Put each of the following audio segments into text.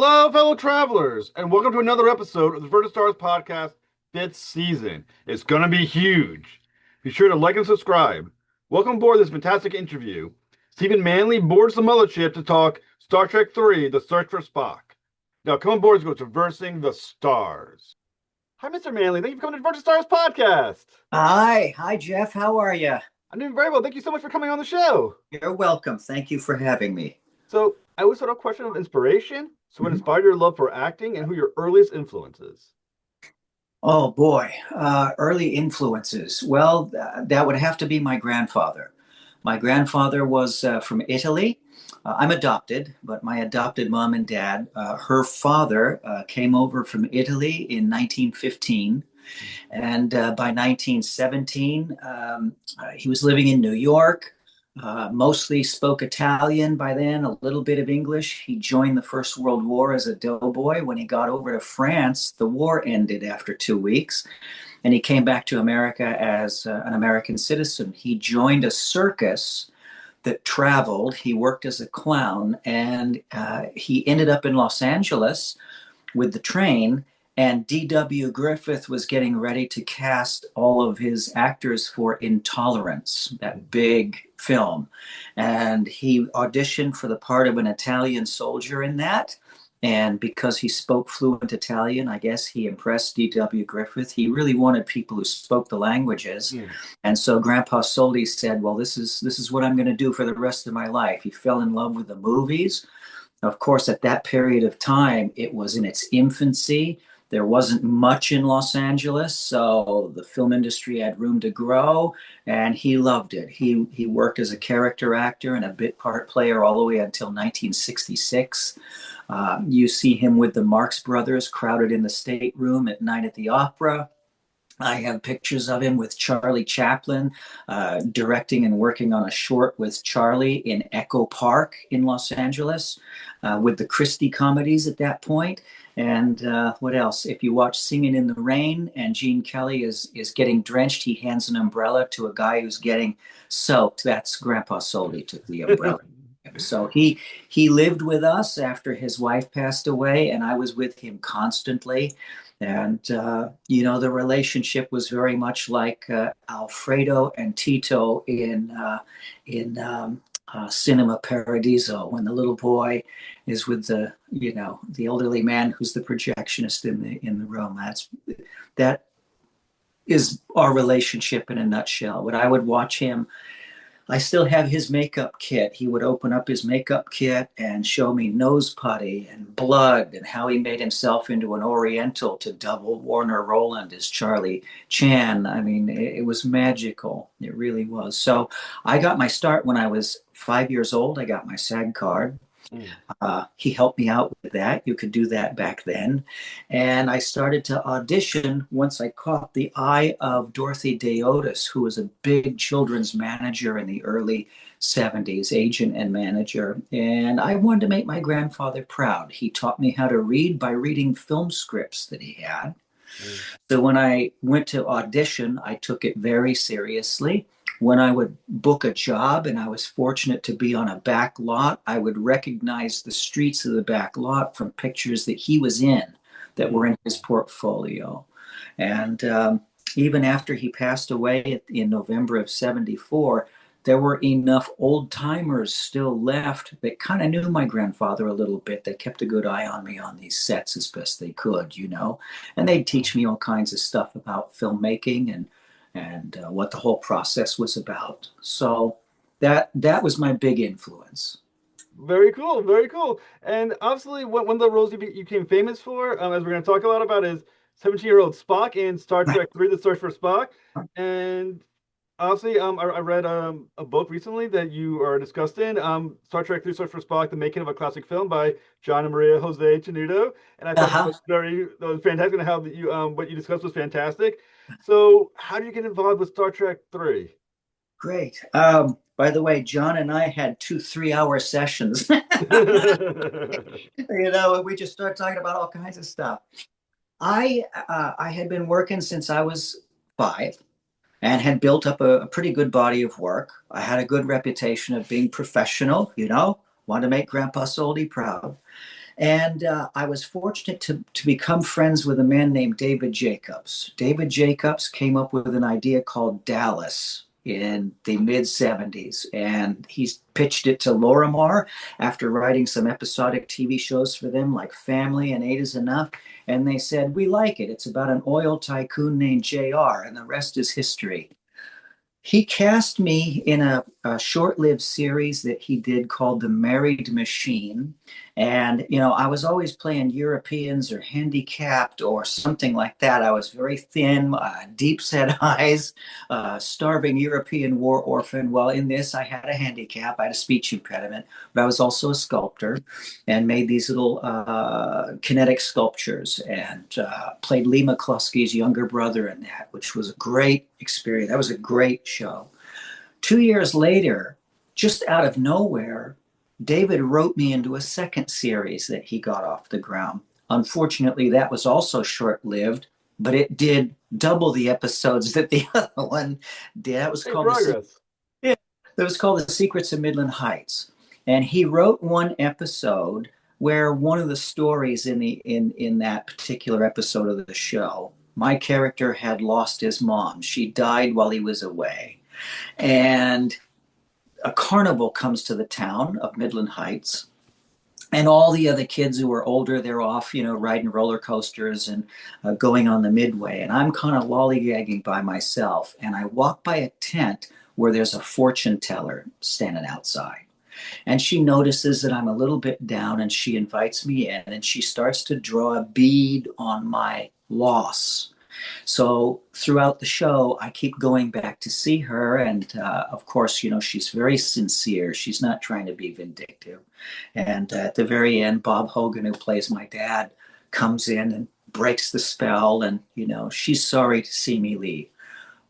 Hello, fellow travelers, and welcome to another episode of the Vertical Stars podcast 5th season. It's going to be huge. Be sure to like and subscribe. Welcome aboard this fantastic interview. Stephen Manley boards the mothership to talk Star Trek III, The Search for Spock. Now, come aboard as we go traversing the stars. Hi, Mr. Manley. Thank you for coming to the Vertical Stars podcast. Hi, Jeff. How are you? I'm doing very well. Thank you so much for coming on the show. You're welcome. Thank you for having me. So, I always start a question of inspiration. So, what Mhm. inspired your love for acting and who your earliest influences? Oh boy, early influences. Well, that would have to be my grandfather. My grandfather was from Italy. I'm adopted, but my adopted mom and dad, her father came over from Italy in 1915. And by 1917, he was living in New York, mostly spoke Italian by then, a little bit of English. He joined the First World War as a doughboy. When he got over to France, the war ended after 2 weeks, and he came back to America as an American citizen. He joined a circus that traveled. He worked as a clown, and he ended up in Los Angeles with the train, and D.W. Griffith was getting ready to cast all of his actors for Intolerance, that big film. And he auditioned for the part of an Italian soldier in that. And because he spoke fluent Italian, I guess he impressed D.W. Griffith. He really wanted people who spoke the languages. Yeah. And so Grandpa Soldi said, well, this is what I'm going to do for the rest of my life. He fell in love with the movies. Of course, at that period of time, it was in its infancy. There wasn't much in Los Angeles, so the film industry had room to grow, and he loved it. He worked as a character actor and a bit part player all the way until 1966. You see him with the Marx Brothers crowded in the stateroom at Night at the Opera. I have pictures of him with Charlie Chaplin, directing and working on a short with Charlie in Echo Park in Los Angeles, with the Christie comedies at that point. And what else? If you watch Singing in the Rain and Gene Kelly is getting drenched, he hands an umbrella to a guy who's getting soaked. That's Grandpa Soldi took the umbrella. So he lived with us after his wife passed away, and I was with him constantly. And the relationship was very much like Alfredo and Tito in Cinema Paradiso, when the little boy is with the elderly man who's the projectionist in the room. That is our relationship in a nutshell. When I would watch him, I still have his makeup kit. He would open up his makeup kit and show me nose putty and blood and how he made himself into an Oriental to double Warner Roland as Charlie Chan. I mean, it was magical. It really was. So I got my start when I was 5 years old. I got my SAG card. Mm. He helped me out with that. You could do that back then. And I started to audition once I caught the eye of Dorothy Deotis, who was a big children's manager in the early 70s, agent and manager. And I wanted to make my grandfather proud. He taught me how to read by reading film scripts that he had. Mm. So when I went to audition, I took it very seriously. When I would book a job and I was fortunate to be on a back lot, I would recognize the streets of the back lot from pictures that he was in that were in his portfolio. And even after he passed away in November of 74, there were enough old timers still left that kind of knew my grandfather a little bit. They kept a good eye on me on these sets as best they could, and they'd teach me all kinds of stuff about filmmaking and what the whole process was about. So that was my big influence. Very cool, very cool. And obviously, one of the roles you became famous for, as we're going to talk a lot about, is 17-year-old Spock in Star Right. Trek III: The Search for Spock. And obviously, I read a book recently that you are discussed in, Star Trek III: Search for Spock: The Making of a Classic Film by John and Maria Jose Tenuto. And I thought Uh-huh. that was fantastic, and how you what you discussed was fantastic. So, how did you get involved with Star Trek III? Great. By the way, John and I had 2 3-hour sessions. We just started talking about all kinds of stuff. I had been working since I was 5 and had built up a pretty good body of work. I had a good reputation of being professional, wanted to make Grandpa Soldi proud. And I was fortunate to become friends with a man named David Jacobs. David Jacobs came up with an idea called Dallas in the mid 70s. And he pitched it to Lorimar after writing some episodic TV shows for them, like Family and Eight is Enough. And they said, "We like it. It's about an oil tycoon named JR, and the rest is history." He cast me in a short-lived series that he did called The Married Machine. And, I was always playing Europeans or handicapped or something like that. I was very thin, deep-set eyes, starving European war orphan. Well, in this, I had a handicap. I had a speech impediment, but I was also a sculptor and made these little kinetic sculptures and played Lee McCluskey's younger brother in that, which was a great experience. That was a great show. 2 years later, just out of nowhere, David wrote me into a second series that he got off the ground. Unfortunately, that was also short-lived, but it did double the episodes that the other one did. That was called yeah, that was called The Secrets of Midland Heights. And he wrote one episode where one of the stories in that particular episode of the show, my character had lost his mom. She died while he was away. And a carnival comes to the town of Midland Heights, and all the other kids who are older, they're off, riding roller coasters and going on the midway. And I'm kind of lollygagging by myself. And I walk by a tent where there's a fortune teller standing outside. And she notices that I'm a little bit down, and she invites me in, and she starts to draw a bead on my loss. So throughout the show, I keep going back to see her. And of course, she's very sincere. She's not trying to be vindictive. And at the very end, Bob Hogan, who plays my dad, comes in and breaks the spell. And, she's sorry to see me leave.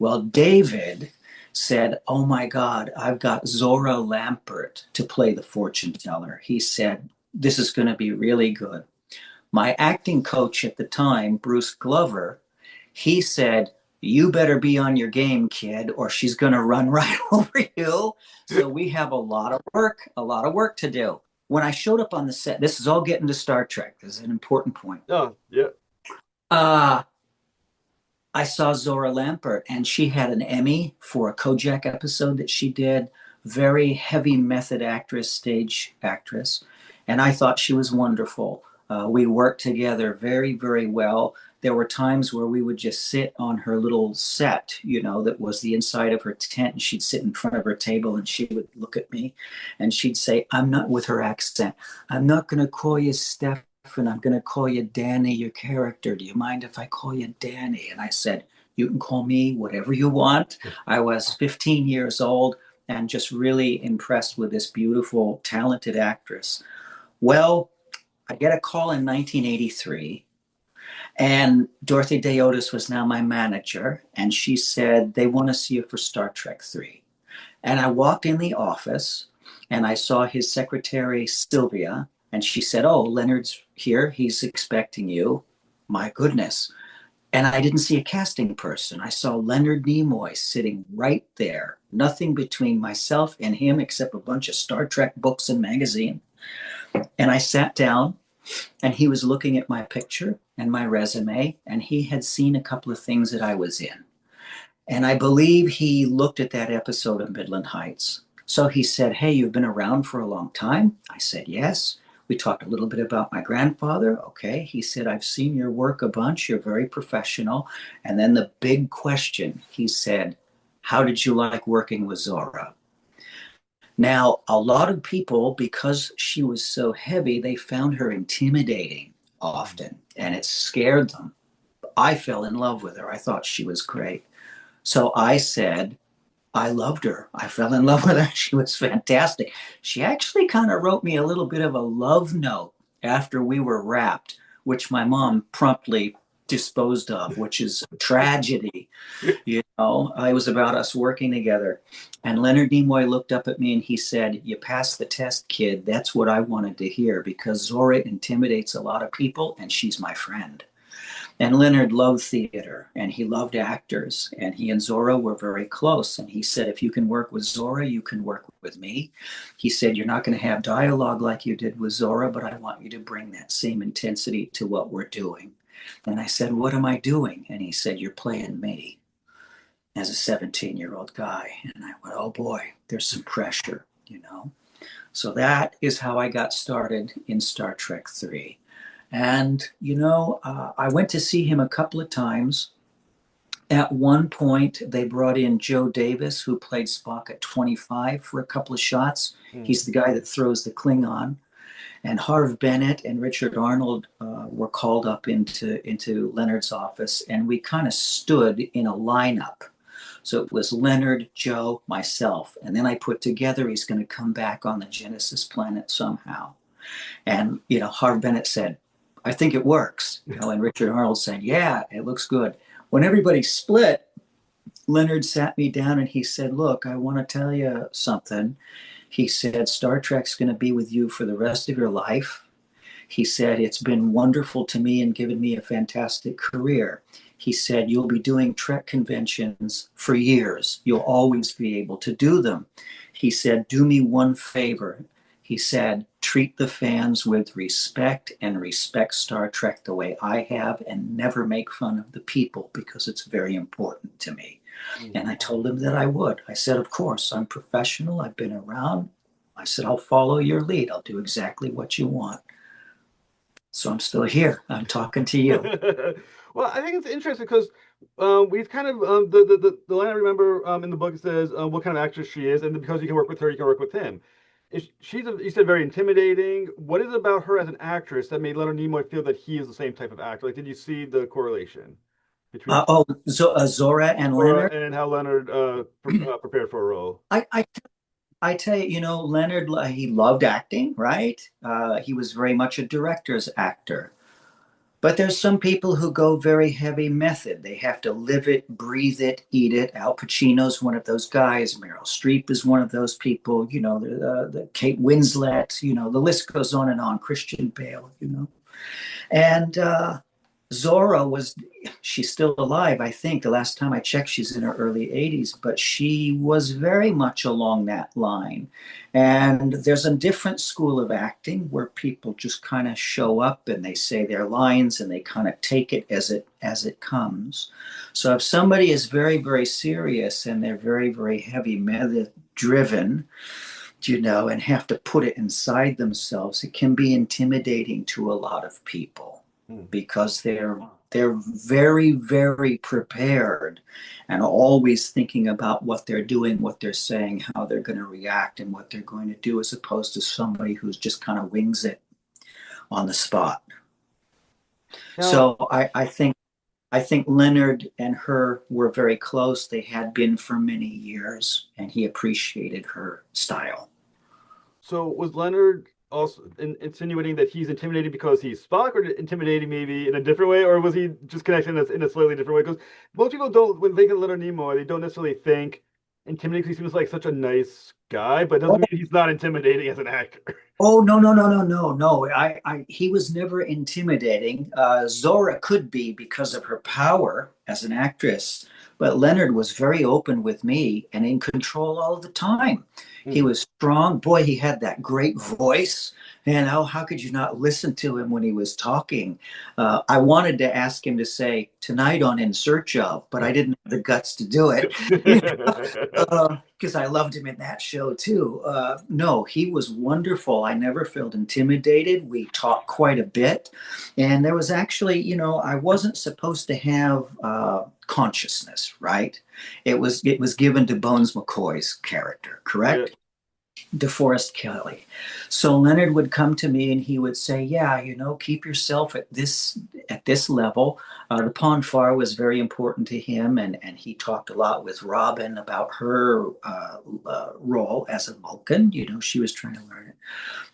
Well, David said, "Oh my God, I've got Zora Lampert to play the fortune teller." He said, "This is going to be really good." My acting coach at the time, Bruce Glover, he said, "You better be on your game, kid, or she's going to run right over you." So we have a lot of work to do. When I showed up on the set, this is all getting to Star Trek. This is an important point. Oh, yeah. I saw Zora Lampert, and she had an Emmy for a Kojak episode that she did. Very heavy method actress, stage actress. And I thought she was wonderful. We worked together very, very well. There were times where we would just sit on her little set, that was the inside of her tent, and she'd sit in front of her table, and she would look at me and she'd say, "I'm not," with her accent, "I'm not going to call you Steph, and I'm going to call you Danny, your character. Do you mind if I call you Danny?" And I said, "You can call me whatever you want." I was 15 years old and just really impressed with this beautiful, talented actress. Well, I get a call in 1983, and Dorothy Deotis was now my manager, and she said, "They want to see you for Star Trek 3. And I walked in the office, and I saw his secretary, Sylvia, and she said, "Oh, Leonard's here. He's expecting you." My goodness. And I didn't see a casting person. I saw Leonard Nimoy sitting right there. Nothing between myself and him except a bunch of Star Trek books and magazine. And I sat down, and he was looking at my picture and my resume, and he had seen a couple of things that I was in. And I believe he looked at that episode of Midland Heights. So he said, "Hey, you've been around for a long time?" I said, "Yes." We talked a little bit about my grandfather. Okay. He said, "I've seen your work a bunch. You're very professional." And then the big question, he said, "How did you like working with Zora?" Now, a lot of people, because she was so heavy, they found her intimidating often, and it scared them. I fell in love with her. I thought she was great. So I said, I loved her. I fell in love with her. She was fantastic. She actually kind of wrote me a little bit of a love note after we were wrapped, which my mom promptly disposed of, which is a tragedy. It was about us working together. And Leonard Nimoy looked up at me and he said, "You passed the test, kid. That's what I wanted to hear, because Zora intimidates a lot of people, and she's my friend." And Leonard loved theater and he loved actors. And he and Zora were very close. And he said, if you can work with Zora, you can work with me. He said, you're not going to have dialogue like you did with Zora, but I want you to bring that same intensity to what we're doing. And I said, what am I doing? And he said, you're playing me as a 17-year-old guy. And I went, oh boy, there's some pressure, you know? So that is how I got started in Star Trek 3. And, I went to see him a couple of times. At one point, they brought in Joe Davis, who played Spock at 25 for a couple of shots. Hmm. He's the guy that throws the Klingon. And Harv Bennett and Richard Arnold were called up into Leonard's office, and we kind of stood in a lineup. So it was Leonard, Joe, myself. And then I put together he's going to come back on the Genesis planet somehow. And, Harv Bennett said, I think it works. And Richard Arnold said, yeah, it looks good. When everybody split, Leonard sat me down and he said, look, I want to tell you something. He said, Star Trek's going to be with you for the rest of your life. He said, it's been wonderful to me and given me a fantastic career. He said, you'll be doing Trek conventions for years. You'll always be able to do them. He said, do me one favor. He said, treat the fans with respect and respect Star Trek the way I have and never make fun of the people because it's very important to me. Mm-hmm. And I told him that I would. I said, of course, I'm professional. I've been around. I said, I'll follow your lead. I'll do exactly what you want. So I'm still here. I'm talking to you. Well, I think it's interesting because we've kind of the line I remember in the book says what kind of actress she is, and because you can work with her, you can work with him. You said very intimidating. What is it about her as an actress that made Leonard Nimoy feel that he is the same type of actor? Like, did you see the correlation between Zora and Laura Leonard? and how Leonard prepared for a role? I tell you, Leonard, he loved acting, right? He was very much a director's actor. But there's some people who go very heavy method. They have to live it, breathe it, eat it. Al Pacino's one of those guys. Meryl Streep is one of those people. The Kate Winslet. The list goes on and on. Christian Bale. And Zora she's still alive, I think. The last time I checked, she's in her early 80s, but she was very much along that line. And there's a different school of acting where people just kind of show up and they say their lines and they kind of take it as it comes. So if somebody is very, very serious and they're very, very heavy method driven, and have to put it inside themselves, it can be intimidating to a lot of people because they're very, very prepared and always thinking about what they're doing, what they're saying, how they're going to react, and what they're going to do, as opposed to somebody who's just kind of wings it on the spot. Now, so I think Leonard and her were very close. They had been for many years, and he appreciated her style. So was Leonard also insinuating that he's intimidating because he's Spock, or intimidating maybe in a different way, or was he just connecting us in a slightly different way? Because most people don't, when they think of Leonard Nimoy, they don't necessarily think intimidating because he seems like such a nice guy, but it doesn't mean he's not intimidating as an actor. Oh, no. He was never intimidating. Zora could be because of her power as an actress, but Leonard was very open with me and in control all the time. He was strong. Boy, he had that great voice. And how could you not listen to him when he was talking? I wanted to ask him to say "Tonight on In Search Of," but I didn't have the guts to do it because I loved him in that show too. No, he was wonderful. I never felt intimidated. We talked quite a bit, and there was actually, I wasn't supposed to have consciousness, right? It was given to Bones McCoy's character, correct? Yeah. DeForest Kelley. So Leonard would come to me and he would say, yeah, keep yourself at this level. The Pon farr was very important to him, and he talked a lot with Robin about her role as a Vulcan. She was trying to learn it.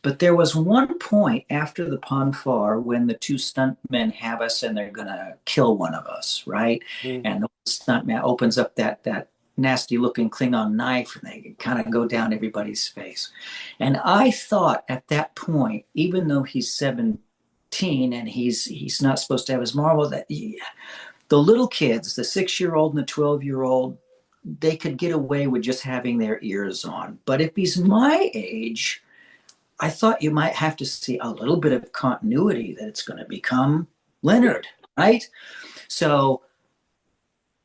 But there was one point after the Pon farr when the two stuntmen have us and they're going to kill one of us, right? And the stuntman opens up that nasty looking Klingon knife and they kind of go down everybody's face. And I thought at that point, even though he's 17 teen and he's not supposed to have his marbles. The little kids, the 6-year-old and the 12-year-old, they could get away with just having their ears on. But if he's my age, I thought you might have to see a little bit of continuity that it's going to become Yeah. Leonard, right? So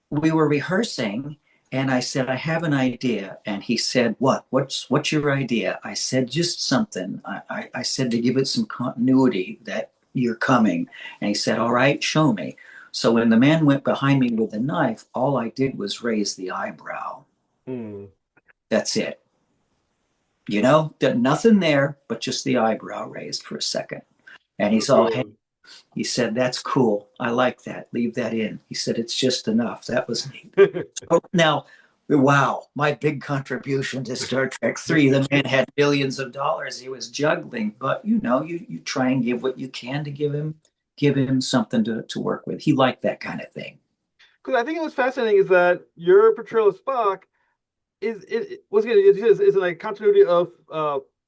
we were rehearsing and I said, I have an idea. And he said, what? What's your idea? I said, just something. I said to give it some continuity that you're coming. And he said, all right, show me. So when the man went behind me with the knife, all I did was raise the eyebrow. Mm. That's it. You know, nothing there, but just the eyebrow raised for a second. And he's all, hey, Oh. he said, that's cool. I like that. Leave that in. He said, it's just enough. That was neat. So now, wow, my big contribution to Star Trek 3. The man had billions of dollars he was juggling, but you try and give what you can to give him something to work with. He liked that kind of thing. Because I think it was fascinating is that your portrayal of Spock is like continuity of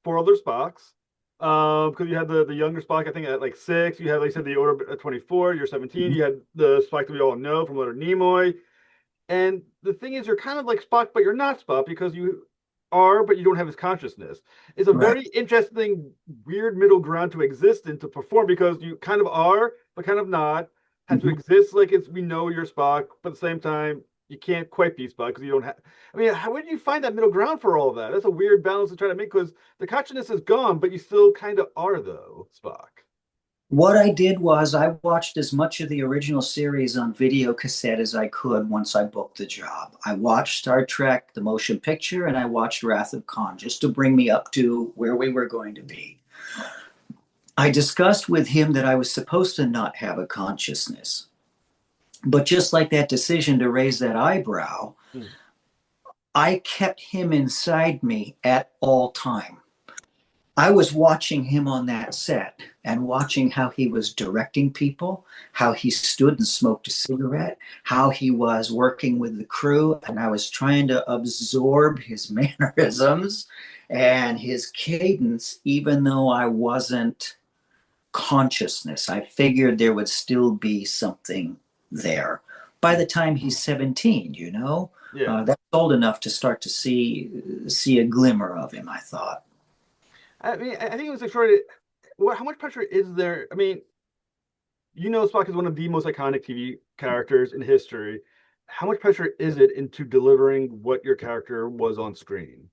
four other Spocks. Because you had the younger Spock, I think at like 6. You had, like you said, the older at 24. You're 17. Mhm. You had the Spock that we all know from Leonard Nimoy. And the thing is, you're kind of like Spock, but you're not Spock because you are, but you don't have his consciousness. It's a Right. very interesting, weird middle ground to exist and to perform because you kind of are, but kind of not. Have to Mhm. exist like it's we know you're Spock, but at the same time, you can't quite be Spock because you don't have. I mean, where do you find that middle ground for all of that? That's a weird balance to try to make because the consciousness is gone, but you still kind of are though Spock. What I did was I watched as much of the original series on video cassette as I could once I booked the job. I watched Star Trek, the motion picture, and I watched Wrath of Khan just to bring me up to where we were going to be. I discussed with him that I was supposed to not have a consciousness. But just like that decision to raise that eyebrow, Hmm. I kept him inside me at all time. I was watching him on that set and watching how he was directing people, how he stood and smoked a cigarette, how he was working with the crew, and I was trying to absorb his mannerisms and his cadence, even though I wasn't consciousness. I figured there would still be something there. By the time he's 17, Yeah. that's old enough to start to see a glimmer of him, I thought. I mean, I think it was extraordinary. How much pressure is there? I mean, Spock is one of the most iconic TV characters in history. How much pressure is it into delivering what your character was on screen?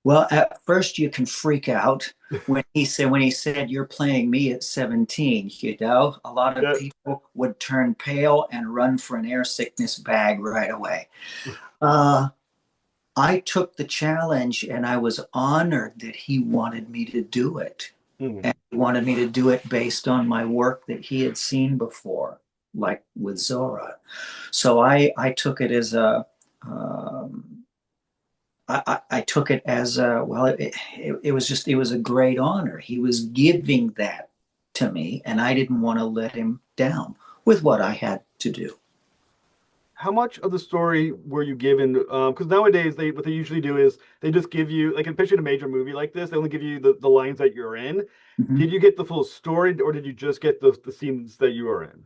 Well, at first you can freak out when he said you're playing me at 17, a lot of Yeah. people would turn pale and run for an air sickness bag right away. Uh, I took the challenge and I was honored that he wanted me to do it. Hmm. And he wanted me to do it based on my work that he had seen before, like with Zora. So I took it as um, I took it as well. It was a great honor. He was giving that to me, and I didn't want to let him down with what I had to do. How much of the story were you given? Because nowadays, what they usually do is they just give you, like, in picturing a major movie like this, they only give you the lines that you're in. Mhm. Did you get the full story, or did you just get the scenes that you are in?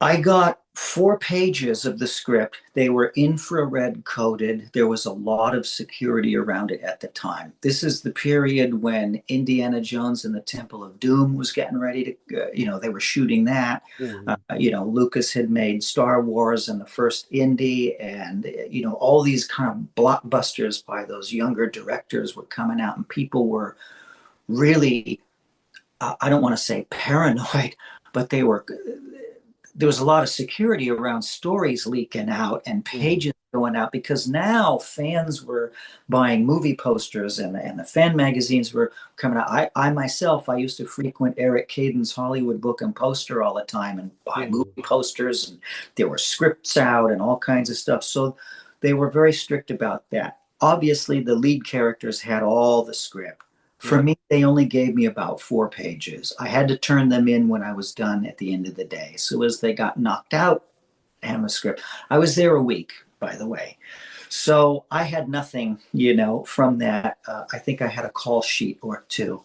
I got 4 pages of the script. They were infrared coded. There was a lot of security around it at the time. This is the period when Indiana Jones and the Temple of Doom was getting ready to, they were shooting that. Hmm. Lucas had made Star Wars and the first Indy, and, all these kind of blockbusters by those younger directors were coming out, and people were really, I don't want to say paranoid, but there was a lot of security around stories leaking out and Hmm. pages going out because now fans were buying movie posters and the fan magazines were coming out. I myself, I used to frequent Eric Caden's Hollywood Book and Poster all the time and buy movie Hmm. posters, and there were scripts out and all kinds of stuff. So they were very strict about that. Obviously, the lead characters had all the script. For Yeah. me, they only gave me about 4 pages. I had to turn them in when I was done at the end of the day. So as they got knocked out, and the script. I was there a week, by the way. So I had nothing, from that. I think I had a call sheet or two.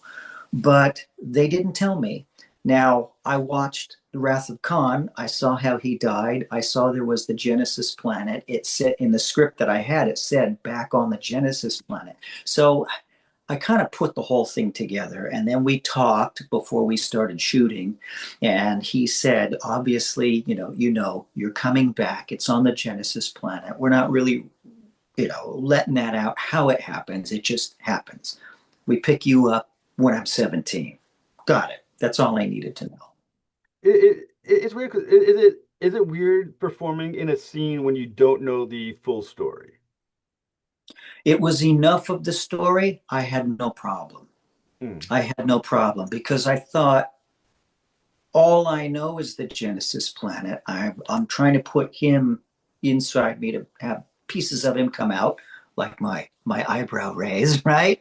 but they didn't tell me. Now, I watched The Wrath of Khan. I saw how he died. I saw there was the Genesis planet. It said in the script that I had, it said back on the Genesis planet. So I kind of put the whole thing together. And then we talked before we started shooting. And he said, obviously, you're coming back. It's on the Genesis planet. We're not really, letting that out how it happens. It just happens. We pick you up when I'm 17. Got it. That's all I needed to know. It's weird. 'Cause is it weird performing in a scene when you don't know the full story? It was enough of the story. I had no problem. Hmm. I had no problem because I thought all I know is the Genesis planet. I'm trying to put him inside me to have pieces of him come out, like my eyebrow raise, right?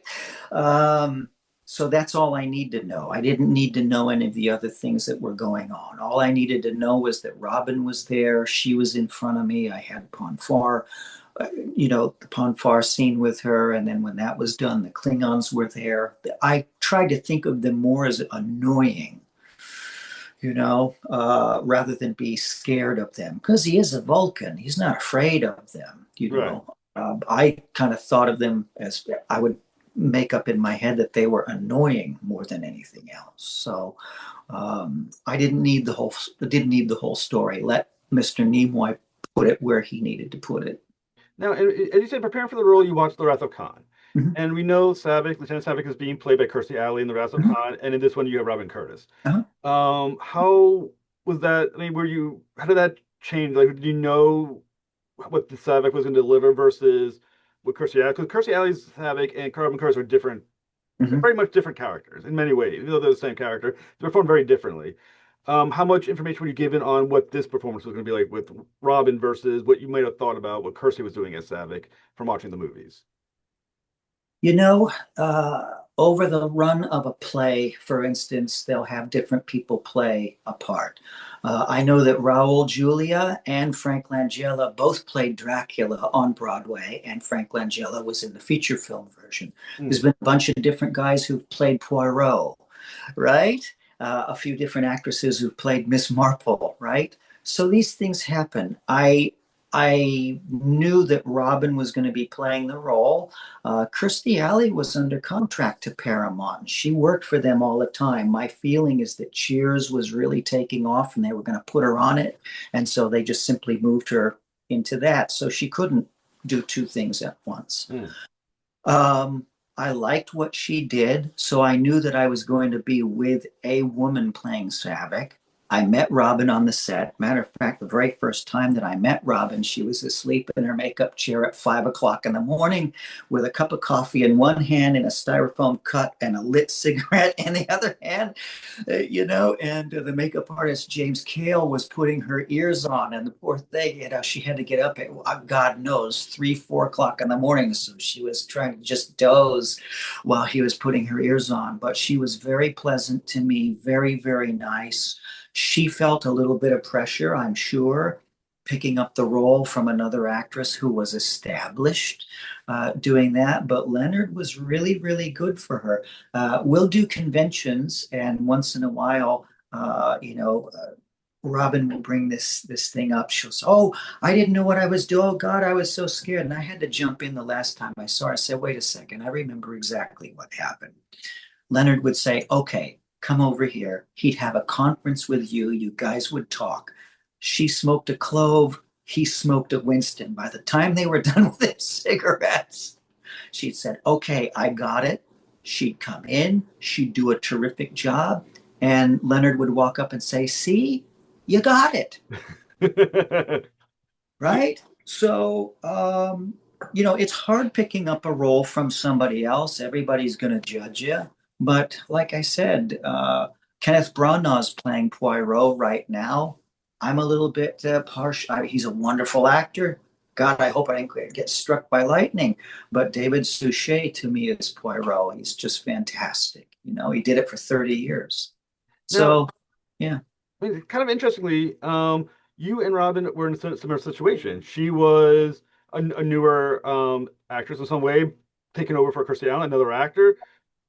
Um, so that's all I need to know. I didn't need to know any of the other things that were going on. All I needed to know was that Robin was there. She was in front of me. I had Ponfar, the Ponfar scene with her. And then when that was done, the Klingons were there. I tried to think of them more as annoying, rather than be scared of them because he is a Vulcan. He's not afraid of them. Right. I kind of thought of them as I would make up in my head that they were annoying more than anything else. So I didn't need the whole story. Let Mr. Nimoy put it where he needed to put it. Now, as you said, preparing for the role, you watched The Wrath of Khan. Mhm. And we know Lieutenant Savick is being played by Kirstie Alley in The Wrath of Mhm. Khan, and in this one you have Robin Curtis. Uh-huh. How was that? I mean, how did that change? Like, did you know what the Savick was going to deliver versus what Kirstie Alley? Because Kirstie Alley's Savick and Robin Curtis are different, Mhm. very much different characters in many ways. Even though they're the same character, they perform very differently. How much information were you given on what this performance was going to be like with Robin versus what you might have thought about what Kirstie was doing as Savick from watching the movies? You know, over the run of a play, for instance, they'll have different people play a part. I know that Raul Julia and Frank Langella both played Dracula on Broadway, and Frank Langella was in the feature film version. There's Mm, been a bunch of different guys who've played Poirot, right? A few different actresses who've played Miss Marple, right? So these things happen. I knew that Robin was going to be playing the role. Kirstie Alley was under contract to Paramount. She worked for them all the time. My feeling is that Cheers was really taking off and they were going to put her on it. And so they just simply moved her into that. So she couldn't do two things at once. mm. Um, I liked what she did, so I knew that I was going to be with a woman playing Savick. I met Robin on the set. Matter of fact, the very first time that I met Robin, she was asleep in her makeup chair at 5 o'clock in the morning with a cup of coffee in one hand and a styrofoam cut and a lit cigarette in the other hand, and the makeup artist, James Cale, was putting her ears on. And the poor thing, she had to get up at, God knows, 3, 4 o'clock in the morning. So she was trying to just doze while he was putting her ears on. But she was very pleasant to me, very, very nice. She felt a little bit of pressure, I'm sure, picking up the role from another actress who was established doing that. But Leonard was really, really good for her. We'll do conventions, and once in a while, Robin will bring this thing up. She'll say, "Oh, I didn't know what I was doing. Oh God, I was so scared." And I had to jump in the last time I saw her. I said, "Wait a second, I remember exactly what happened." Leonard would say, "Okay, come over here." He'd have a conference with you. You guys would talk. She smoked a clove. He smoked a Winston. By the time they were done with their cigarettes, she'd said, "Okay, I got it." She'd come in. She'd do a terrific job. And Leonard would walk up and say, "See, you got it." Right? So, it's hard picking up a role from somebody else. Everybody's going to judge you. But like I said, Kenneth Branagh's playing Poirot right now. I'm a little bit harsh. He's a wonderful actor. God, I hope I didn't get struck by lightning. But David Suchet to me is Poirot. He's just fantastic. He did it for 30 years. Now, So, yeah. I mean, kind of interestingly, you and Robin were in a similar situation. She was a newer actress in some way, taking over for Kirstie Allen, another actor.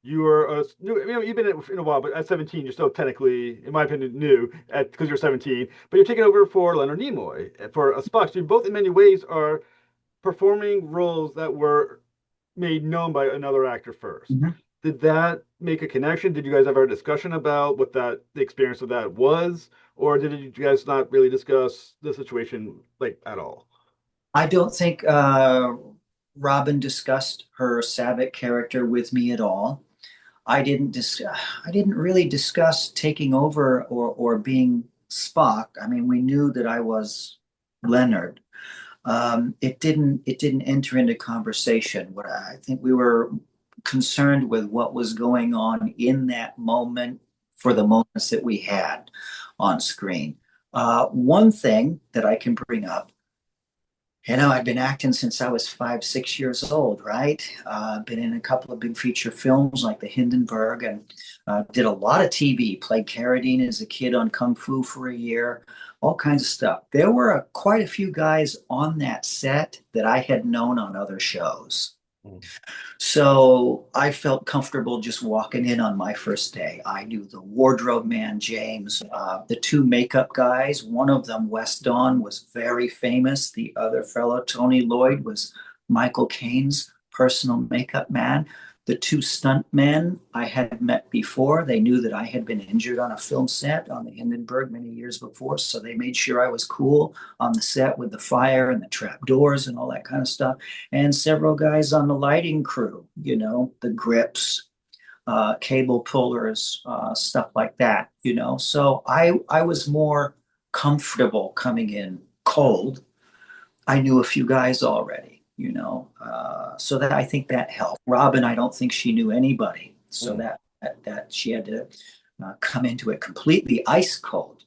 you were new. You've been in a while, but at 17, you're still technically, in my opinion, new at because you're 17. But you're taking over for Leonard Nimoy for a Spock. So you both, in many ways, are performing roles that were made known by another actor first. Mhm. Did that make a connection? Did you guys ever have a discussion about what that the experience of that was, or did you guys not really discuss the situation like at all? I don't think Robin discussed her Savick character with me at all. I didn't really discuss taking over or being Spock. I mean, we knew that I was Leonard. It didn't enter into conversation. What I think we were concerned with what was going on in that moment for the moments that we had on screen. One thing that I can bring up, I've been acting since I was 5, 6 years old, right? Been in a couple of big feature films like The Hindenburg and did a lot of TV, played Carradine as a kid on Kung Fu for a year, all kinds of stuff. There were quite a few guys on that set that I had known on other shows. So I felt comfortable just walking in on my first day. I knew the wardrobe man, James, the two makeup guys. One of them, Wes Dawn, was very famous. The other fellow, Tony Lloyd, was Michael Caine's personal makeup man. The two stunt men I had met before. They knew that I had been injured on a film set on the Hindenburg many years before, so they made sure I was cool on the set with the fire and the trap doors and all that kind of stuff. And several guys on the lighting crew, the grips, cable pullers, stuff like that, So I was more comfortable coming in cold. I knew a few guys already, so that I think that helped. Robin, I don't think she knew anybody, so Mm. that she had to come into it completely ice cold,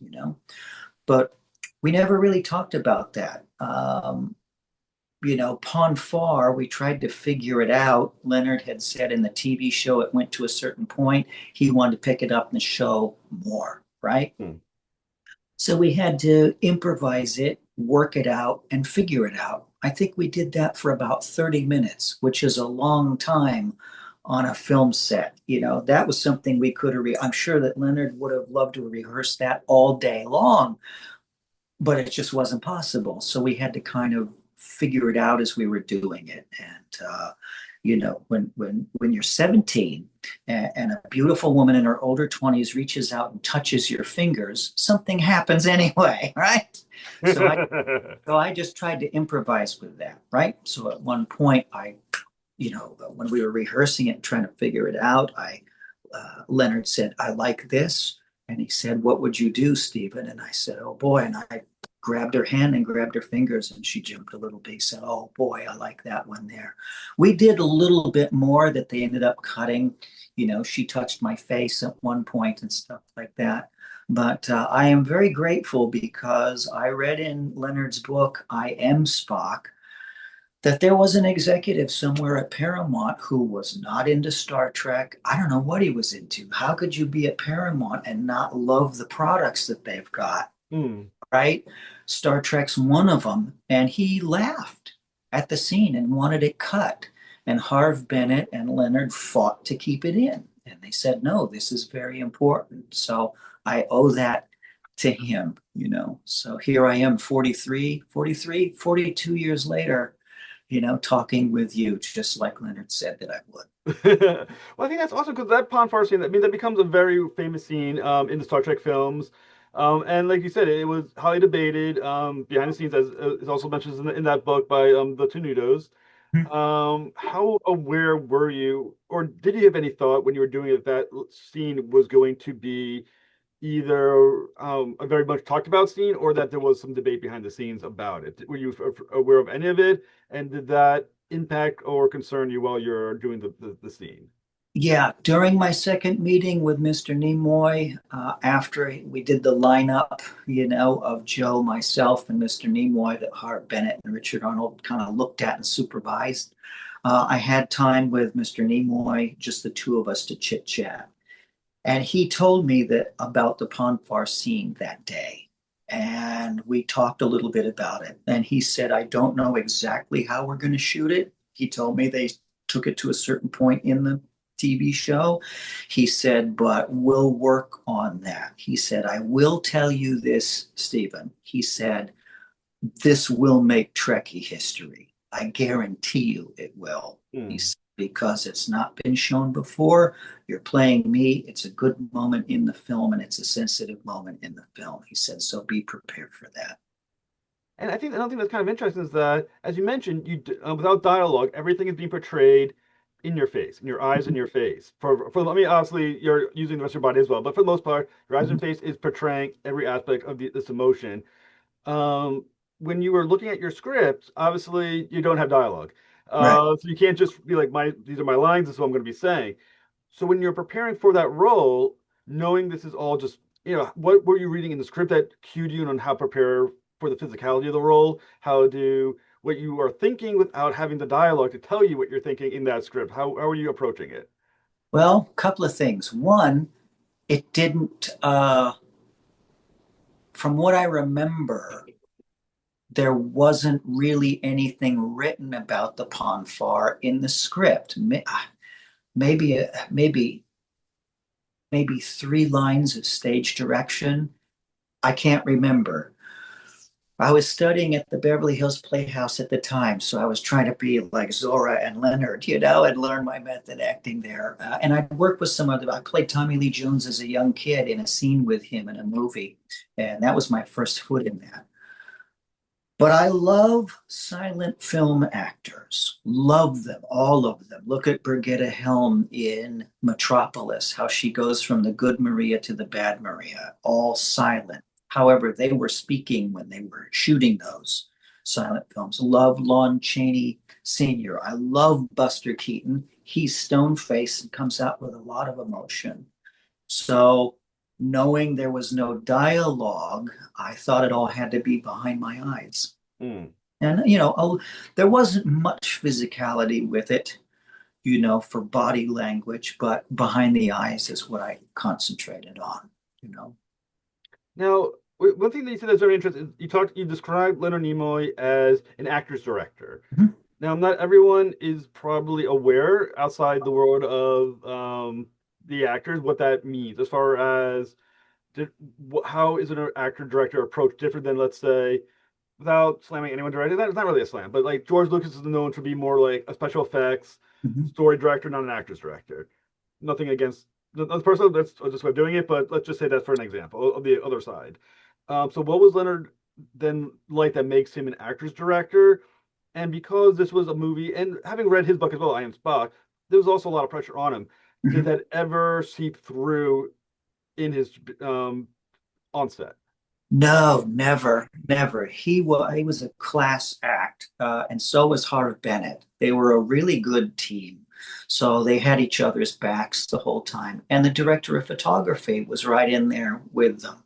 But we never really talked about that. Pon farr, we tried to figure it out. Leonard had said in the TV show it went to a certain point. He wanted to pick it up in the show more, right? Mm. So we had to improvise it, work it out, and figure it out. I think we did that for about 30 minutes, which is a long time on a film set. That was something we could have, I'm sure that Leonard would have loved to rehearse that all day long, but it just wasn't possible. So we had to kind of figure it out as we were doing it. And when you're 17 and a beautiful woman in her older 20s reaches out and touches your fingers, something happens anyway, right? So I so I just tried to improvise with that, right? So at one point, when we were rehearsing it and trying to figure it out, Leonard said, "I like this." And he said, "What would you do, Stephen?" And I said, "Oh boy." And I grabbed her hand and grabbed her fingers, and she jumped a little bit. Said, "Oh boy, I like that one there." We did a little bit more that they ended up cutting. She touched my face at one point and stuff like that. But I am very grateful because I read in Leonard's book, I Am Spock, that there was an executive somewhere at Paramount who was not into Star Trek. I don't know what he was into. How could you be at Paramount and not love the products that they've got, Mm. right? Star Trek's one of them. And he laughed at the scene and wanted it cut. And Harv Bennett and Leonard fought to keep it in. And they said, no, this is very important. So I owe that to him. So here I am 42 years later, talking with you, just like Leonard said that I would. Well, I think that's awesome because that Pon farr scene, I mean, that becomes a very famous scene in the Star Trek films. And like you said, it was highly debated behind the scenes, as it also mentions in that book by the Tenutos. How aware were you, or did you have any thought when you were doing it that scene was going to be either a very much talked about scene or that there was some debate behind the scenes about it? Were you aware of any of it? And did that impact or concern you while you're doing the scene? Yeah, during my second meeting with Mr. Nimoy, after we did the lineup, of Joe, myself, and Mr. Nimoy that Hart Bennett and Richard Arnold kind of looked at and supervised, I had time with Mr. Nimoy, just the two of us to chit chat. And he told me that about the Pon farr scene that day. And we talked a little bit about it. And he said, I don't know exactly how we're going to shoot it. He told me they took it to a certain point in the TV show. He said, but we'll work on that. He said, I will tell you this, Stephen. He said, this will make Trekkie history. I guarantee you it will. He Hmm. said, because it's not been shown before. You're playing me. It's a good moment in the film and it's a sensitive moment in the film. He said, so be prepared for that. And I think another thing that's kind of interesting is that, as you mentioned, without dialogue, everything is being portrayed in your face, in your eyes and your face. I mean, obviously, you're using the rest of your body as well, but for the most part, your eyes and face is portraying every aspect of this emotion. Um, when you were looking at your script, obviously you don't have dialogue, Right. so you can't just be like, "My these are my lines. This is what I'm going to be saying." So when you're preparing for that role, knowing this is all just, what were you reading in the script that cued you on how to prepare for the physicality of the role, how to do what you are thinking without having the dialogue to tell you what you're thinking in that script? How are you approaching it? Well, a couple of things. One, it didn't, from what I remember, there wasn't really anything written about the Ponfar in the script. Maybe, maybe three lines of stage direction. I can't remember. I was studying at the Beverly Hills Playhouse at the time, so I was trying to be like Zora and Leonard, and learn my method acting there. And I worked with some of the. I played Tommy Lee Jones as a young kid in a scene with him in a movie, and that was my first foot in that. But I love silent film actors. Love them, all of them. Look at Brigitte Helm in Metropolis, how she goes from the good Maria to the bad Maria, all silent. However, they were speaking when they were shooting those silent films. Love Lon Chaney Sr. I love Buster Keaton. He's stone faced and comes out with a lot of emotion. So, knowing there was no dialogue, I thought it all had to be behind my eyes. Hmm. And, there wasn't much physicality with it, for body language, but behind the eyes is what I concentrated on, you know. Now, one thing that you said that's very interesting is you described Leonard Nimoy as an actor's director. Mhm. Now, not everyone is probably aware outside the world of the actors what that means, as far as how is an actor director approach different than, let's say, without slamming anyone directly. That's not really a slam, but like George Lucas is known to be more like a special effects Mhm. story director, not an actor's director. Nothing against the person that's just way of doing it, but let's just say that for an example of the other side. So, what was Leonard then like that makes him an actor's director? And because this was a movie, and having read his book as well, I Am Spock, there was also a lot of pressure on him. Did Mhm. that ever seep through in his onset? No, never, never. He was a class act, and so was Harv Bennett. They were a really good team, so they had each other's backs the whole time. And the director of photography was right in there with them.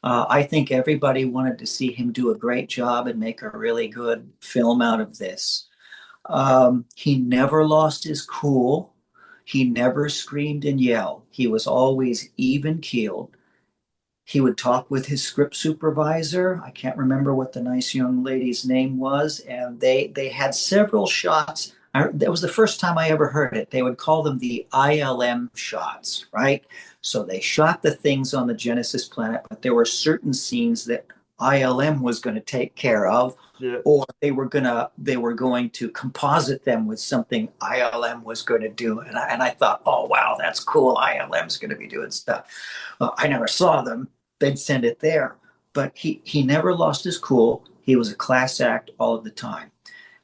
I think everybody wanted to see him do a great job and make a really good film out of this. He never lost his cool. He never screamed and yelled. He was always even keeled. He would talk with his script supervisor. I can't remember what the nice young lady's name was, and they had several shots. That was the first time I ever heard it. They would call them the ILM shots, right? So they shot the things on the Genesis planet, but there were certain scenes that ILM was going to take care of, Yeah. or they were going to composite them with something ILM was going to do. And I thought, oh wow, that's cool. ILM's going to be doing stuff. I never saw them. They'd send it there. But he never lost his cool. He was a class act all of the time.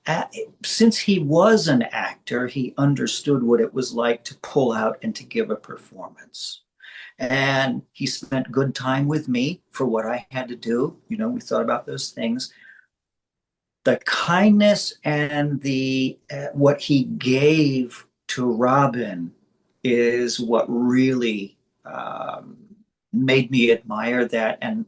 Uh, since he was an actor, he understood what it was like to pull out and to give a performance. And he spent good time with me for what I had to do. We thought about those things. The kindness and the what he gave to Robin is what really made me admire that, and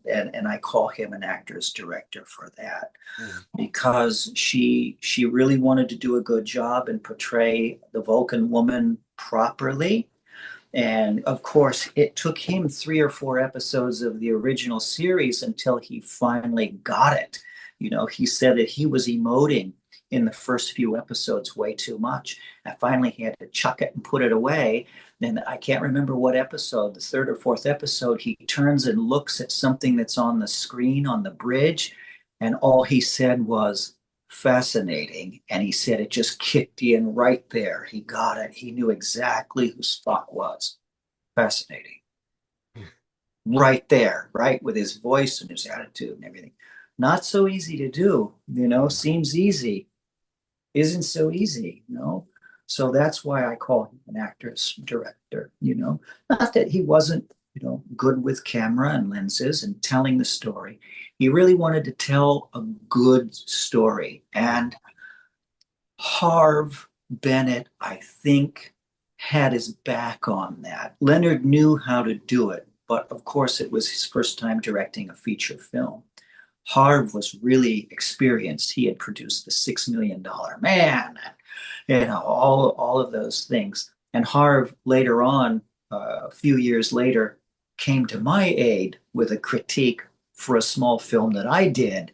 I call him an actor's director for that, Mm. because she really wanted to do a good job and portray the Vulcan woman properly. And of course, it took him 3 or 4 episodes of the original series until he finally got it. He said that he was emoting in the first few episodes way too much. I finally had to chuck it and put it away. Then I can't remember what episode, the third or fourth episode, he turns and looks at something that's on the screen on the bridge, and all he said was fascinating. And he said it just kicked in right there. He got it. He knew exactly who Spock was. Fascinating. Right there, right? With his voice and his attitude and everything. Not so easy to do, seems easy, isn't so easy. So that's why I call him an actor's director. Not that he wasn't, good with camera and lenses and telling the story. He really wanted to tell a good story. And Harv Bennett, I think, had his back on that. Leonard knew how to do it, but of course, it was his first time directing a feature film. Harv was really experienced. He had produced the $6 Million Man, all of those things. And Harv later on, a few years later, came to my aid with a critique for a small film that I did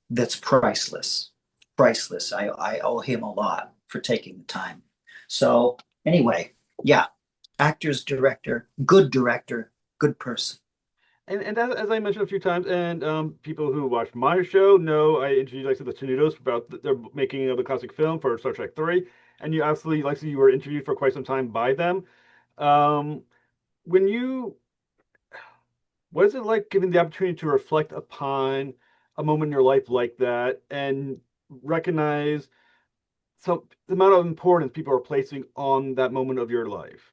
that's priceless. Priceless. I owe him a lot for taking the time. So anyway, yeah, actor's director, good person. And as I mentioned a few times, and people who watch my show know I interviewed like the Tenutos about their making of the classic film for Star Trek 3, and you absolutely like you were interviewed for quite some time by them. Um, when you, what is it like given the opportunity to reflect upon a moment in your life like that and recognize the amount of importance people are placing on that moment of your life?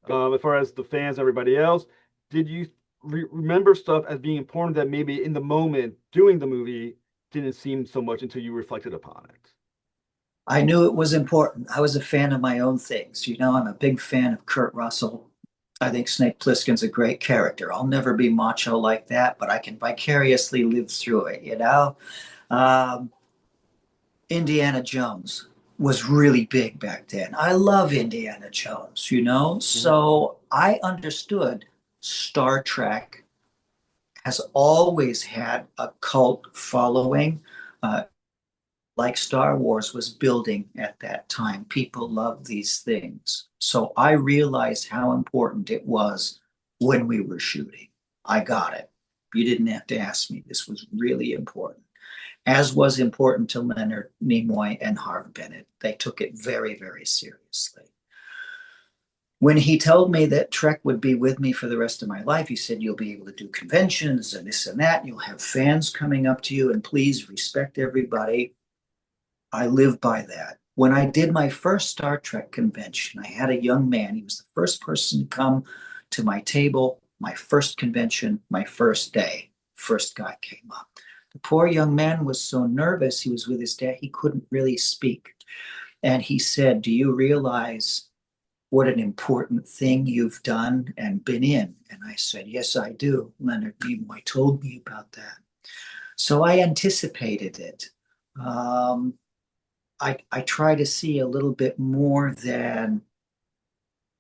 As far as the fans, and everybody else, did you remember stuff as being important that maybe in the moment doing the movie didn't seem so much until you reflected upon it? I knew it was important. I was a fan of my own things. I'm a big fan of Kurt Russell. I think Snake Plissken's a great character. I'll never be macho like that, but I can vicariously live through it. Um, Indiana Jones was really big back then. I love Indiana Jones. Mhm. So I understood Star Trek has always had a cult following. Like Star Wars was building at that time. People love these things. So I realized how important it was when we were shooting. I got it. You didn't have to ask me. This was really important, as was important to Leonard Nimoy and Harv Bennett. They took it very, very seriously. When he told me that Trek would be with me for the rest of my life, he said, you'll be able to do conventions and this and that. You'll have fans coming up to you, and please respect everybody. I live by that. When I did my first Star Trek convention, I had a young man. He was the first person to come to my table, my first convention, my first day. First guy came up. The poor young man was so nervous. He was with his dad. He couldn't really speak. And he said, do you realize what an important thing you've done and been in? And I said, yes, I do. Leonard Nimoy told me about that. So I anticipated it. Um, I try to see a little bit more than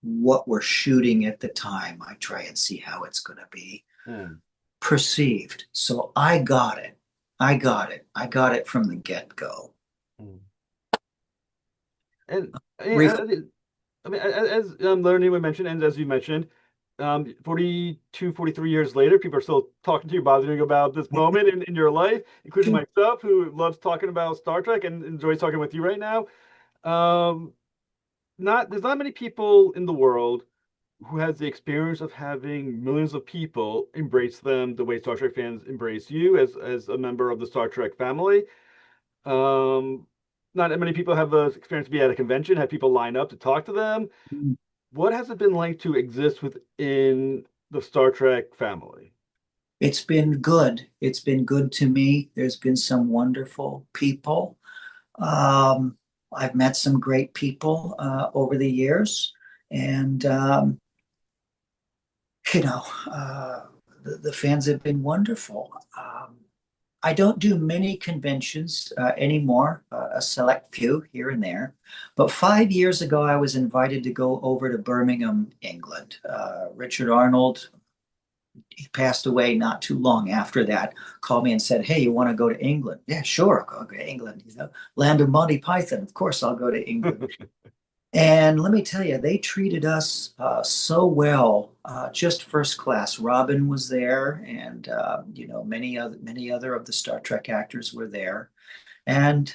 what we're shooting at the time. I try and see how it's going to be Mm. perceived. So I got it. I got it. I got it from the get go. Mm. And Ref- I mean, as Leonard Nimoy mentioned, and as you mentioned, 42, 43 years later, people are still talking to you, bothering you about this moment in your life, including myself, who loves talking about Star Trek and enjoys talking with you right now. Um, there's not many people in the world who has the experience of having millions of people embrace them the way Star Trek fans embrace you as a member of the Star Trek family. Um, not that many people have the experience to be at a convention, have people line up to talk to them. What has it been like to exist within the Star Trek family? it's been good. It's been good to me. There's been some wonderful people. Um, I've met some great people over the years, and you know, uh, the fans have been wonderful. I don't do many conventions anymore, a select few here and there. But 5 years ago, I was invited to go over to Birmingham, England. Richard Arnold, he passed away not too long after that, called me and said, "Hey, you want to go to England?" Yeah, sure, I'll go to England. Land of Monty Python. Of course, I'll go to England. And let me tell you, they treated us so well, just first class. Robin was there, and many other of the Star Trek actors were there. And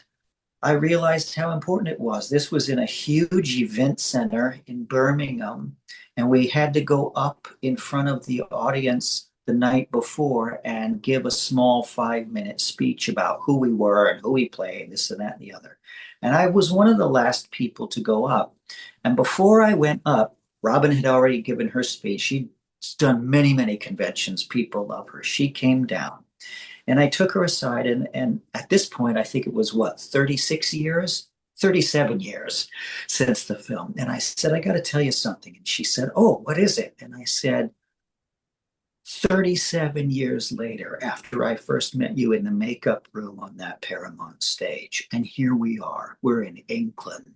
I realized how important it was. This was in a huge event center in Birmingham, and we had to go up in front of the audience the night before and give a small 5-minute speech about who we were and who we played, this and that and the other. And I was one of the last people to go up. And before I went up, Robin had already given her speech. She'd done many, many conventions. People love her. She came down. And I took her aside, and at this point, I think it was what, 36 years, 37 years since the film. And I said, I got to tell you something. And she said, "Oh, what is it?" And I said, 37 years later, after I first met you in the makeup room on that Paramount stage, and here we are, we're in England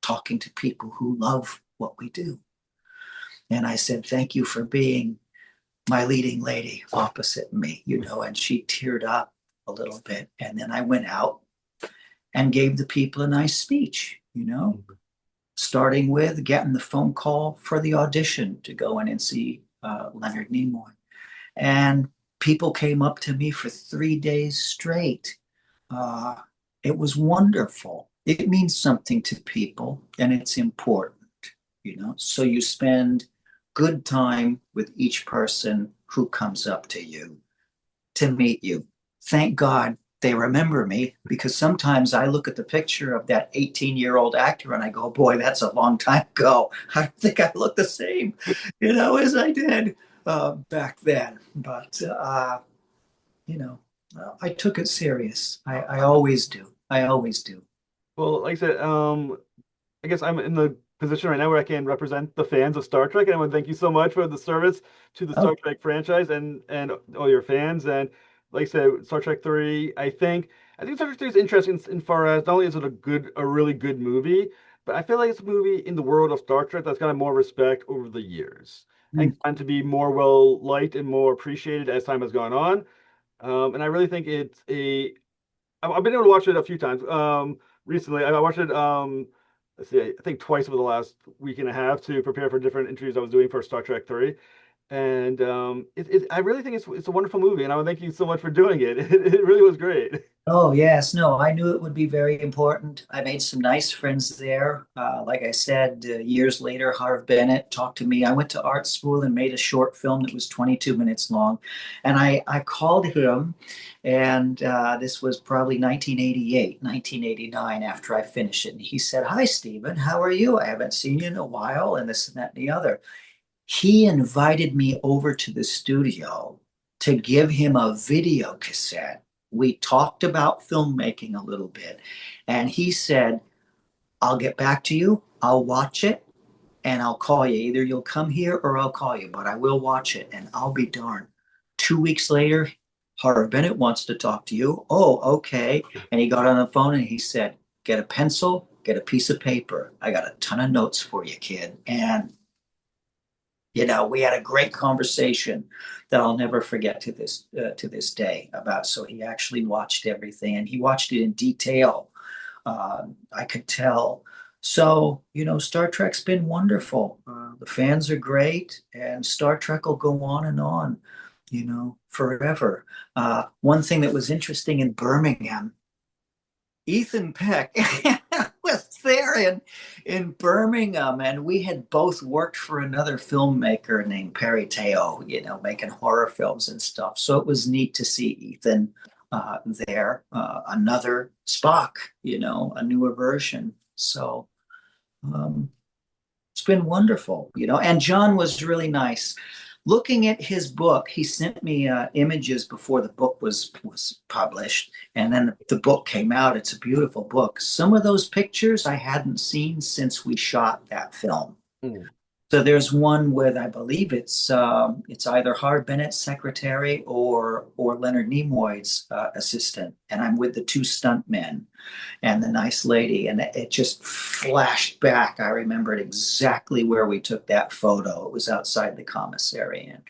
talking to people who love what we do. And I said, thank you for being my leading lady opposite me, and she teared up a little bit. And then I went out and gave the people a nice speech, starting with getting the phone call for the audition to go in and see Leonard Nimoy. And people came up to me for 3 days straight. Uh, it was wonderful. It means something to people, and it's important. So you spend good time with each person who comes up to you to meet you. Thank God they remember me, because sometimes I look at the picture of that 18-year-old actor and I go, boy, that's a long time ago. I don't think I look the same, as I did back then. But, I took it serious. I always do. I always do. Well, like I said, I guess I'm in the position right now where I can represent the fans of Star Trek, and I want to thank you so much for the service to the Star Oh, Trek franchise and all your fans. And like I said, Star Trek 3, I think Star Trek 3 is interesting in far as not only is it a really good movie, but I feel like it's a movie in the world of Star Trek that's gotten more respect over the years and mm, gotten to be more well liked and more appreciated as time has gone on. And I really think I've been able to watch it a few times. Recently, I watched it. Let's see, I think twice over the last week and a half to prepare for different interviews I was doing for Star Trek 3. And I really think it's a wonderful movie, and I want to thank you so much for doing it. It really was great. oh, yes. No, I knew it would be very important. I made some nice friends there. Like I said, years later, Harv Bennett talked to me. I went to art school and made a short film that was 22 minutes long. And I called him, and this was probably 1988, 1989, after I finished it. And he said, "Hi, Stephen. How are you? I haven't seen you in a while," and this and that and the other. He invited me over to the studio to give him a video cassette. We talked about filmmaking a little bit, and he said, "I'll get back to you. I'll watch it and I'll call you. Either you'll come here or I'll call you, but I will watch it." And I'll be darned. 2 weeks later, Harv Bennett wants to talk to you. Oh, okay. And he got on the phone and he said, "Get a pencil, get a piece of paper. I got a ton of notes for you, kid." And we had a great conversation that I'll never forget to this day about. So he actually watched everything, and he watched it in detail. I could tell. So Star Trek's been wonderful. The fans are great, and Star Trek will go on and on, forever. One thing that was interesting in Birmingham, Ethan Peck was there in Birmingham, and we had both worked for another filmmaker named Perry Teo, making horror films and stuff. So it was neat to see Ethan there, another Spock, a newer version. So um, it's been wonderful. And John was really nice. Looking at his book, he sent me images before the book was published, and then the book came out. It's a beautiful book. Some of those pictures I hadn't seen since we shot that film. Mm. So there's one with, I believe it's either Harve Bennett's secretary or Leonard Nimoy's assistant, and I'm with the two stuntmen and the nice lady, and it just flashed back. I remembered exactly where we took that photo. It was outside the commissary, and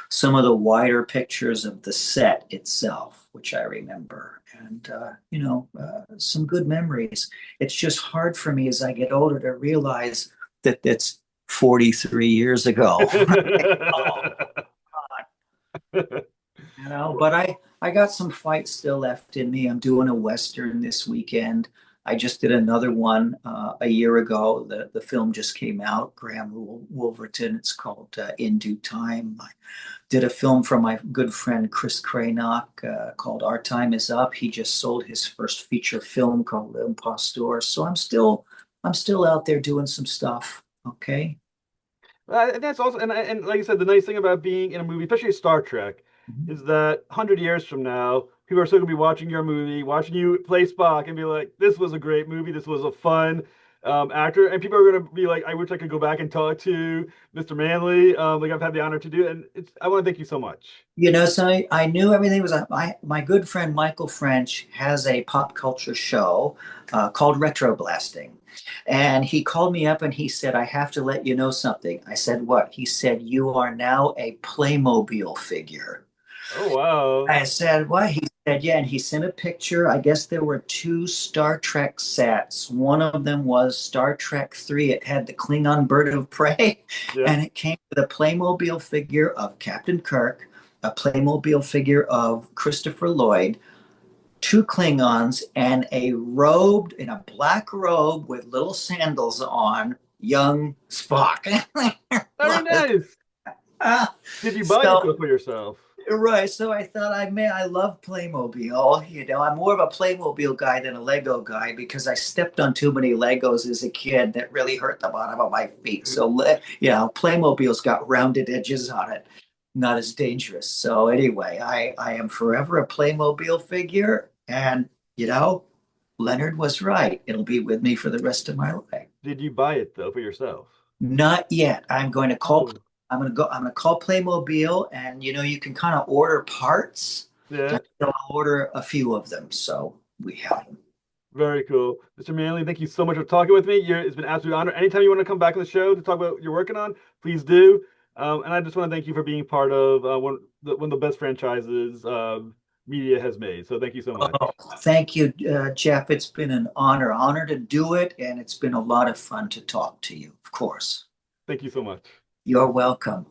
some of the wider pictures of the set itself, which I remember, and some good memories. It's just hard for me as I get older to realize that that's 43 years ago. Oh, but I got some fight still left in me. I'm doing a Western this weekend. I just did another one a year ago. The film just came out, Graham Wolverton. It's called In Due Time. I did a film from my good friend Chris Cranock called Our Time Is Up. He just sold his first feature film called L'Impostor. So I'm still out there doing some stuff. Okay. And that's also, and like I said, the nice thing about being in a movie, especially Star Trek, Mhm. is that 100 years from now, people are still gonna be watching your movie, watching you play Spock, and be like, "This was a great movie. This was a fun actor." And people are gonna be like, "I wish I could go back and talk to Mr. Manley, like I've had the honor to do." And I want to thank you so much. So I knew everything was. My good friend Michael French has a pop culture show called Retro Blasting. And he called me up and he said, I have to let you know something. I said, what? He said, you are now a Playmobil figure. Oh wow. I said, what? He said, yeah. And he sent a picture. I guess there were two Star Trek sets. One of them was Star Trek 3. It had the Klingon bird of prey. Yeah. And it came with a Playmobil figure of Captain Kirk, a Playmobil figure of Christopher Lloyd, two Klingons, and a robed in a black robe with little sandals on, young Spock. Very nice. Did you buy So yourself for yourself? right, so I thought I love Playmobil. I'm more of a Playmobil guy than a Lego guy because I stepped on too many Legos as a kid that really hurt the bottom of my feet. So Playmobil's got rounded edges on it, not as dangerous. So anyway, I am forever a Playmobil figure, and Leonard was right. It'll be with me for the rest of my life. Did you buy it though for yourself? Not yet. I'm going to call. Oh, I'm going to call Playmobil, and you can kind of order parts. yeah. I'll order a few of them, so we have them. Very cool. Mr. Manley, thank you so much for talking with me. It's been an absolute honor. Anytime you want to come back on the show to talk about what you're working on, please do. And I just want to thank you for being part of one of the best franchises media has made. So thank you so much. Oh, thank you, Jeff. It's been an honor to do it, and it's been a lot of fun to talk to you. Of course, Thank you so much. you're welcome.